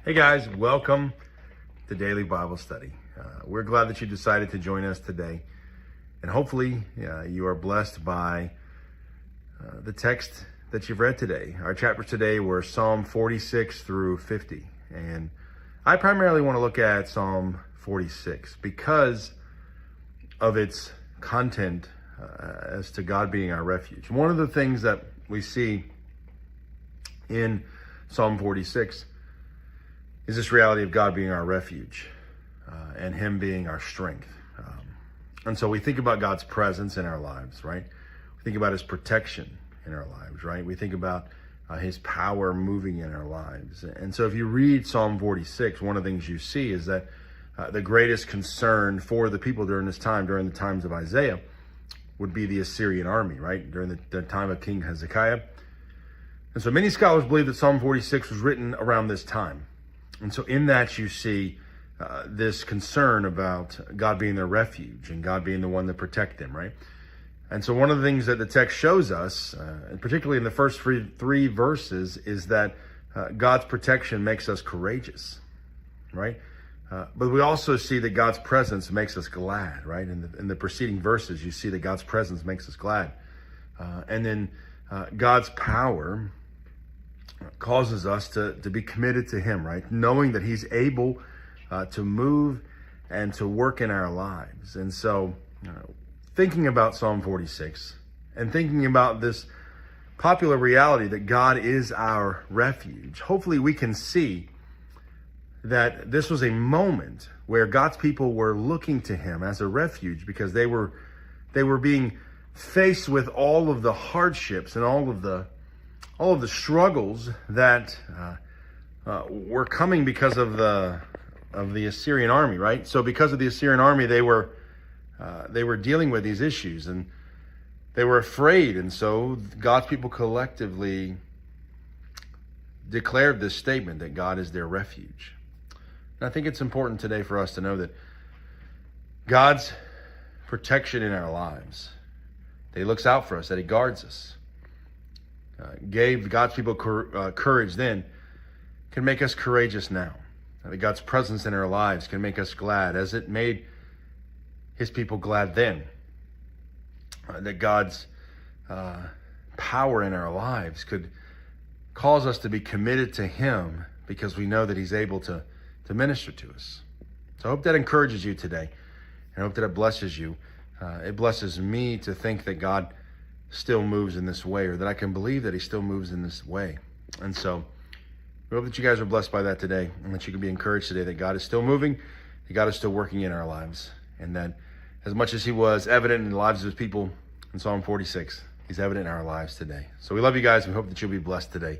Hey guys, welcome to Daily Bible Study. We're glad that you decided to join us today. And hopefully you are blessed by the text that you've read today. Our chapters today were Psalm 46 through 50. And I primarily want to look at Psalm 46 because of its content as to God being our refuge. One of the things that we see in Psalm 46 is this reality of God being our refuge and Him being our strength. And so we think about God's presence in our lives, right? We think about His protection in our lives, right? We think about His power moving in our lives. And so if you read Psalm 46, one of the things you see is that the greatest concern for the people during this time, during the times of Isaiah, would be the Assyrian army, right? During the time of King Hezekiah. And so many scholars believe that Psalm 46 was written around this time. And so in that you see this concern about God being their refuge and God being the one that protect them, right? And so one of the things that the text shows us, and particularly in the first three verses, is that God's protection makes us courageous, right? But we also see that God's presence makes us glad, right? In the preceding verses, you see that God's presence makes us glad. And then God's power causes us to be committed to Him, right? Knowing that He's able to move and to work in our lives. And so thinking about Psalm 46 and thinking about this popular reality that God is our refuge, hopefully we can see that this was a moment where God's people were looking to Him as a refuge because they were being faced with all of the hardships and all of the struggles that were coming because of the Assyrian army, right? So because of the Assyrian army, they were dealing with these issues and they were afraid. And so God's people collectively declared this statement that God is their refuge. And I think it's important today for us to know that God's protection in our lives, that He looks out for us, that He guards us, gave God's people courage then, can make us courageous now. That God's presence in our lives can make us glad as it made His people glad then. That God's power in our lives could cause us to be committed to Him because we know that He's able to minister to us. So I hope that encourages you today. And I hope that it blesses you. It blesses me to think that God still moves in this way, or that I can believe that He still moves in this way. And so we hope that you guys are blessed by that today, and that you can be encouraged today that God is still moving, that God is still working in our lives, and that as much as He was evident in the lives of His people in Psalm 46, He's evident in our lives today. So we love you guys, and we hope that you'll be blessed today.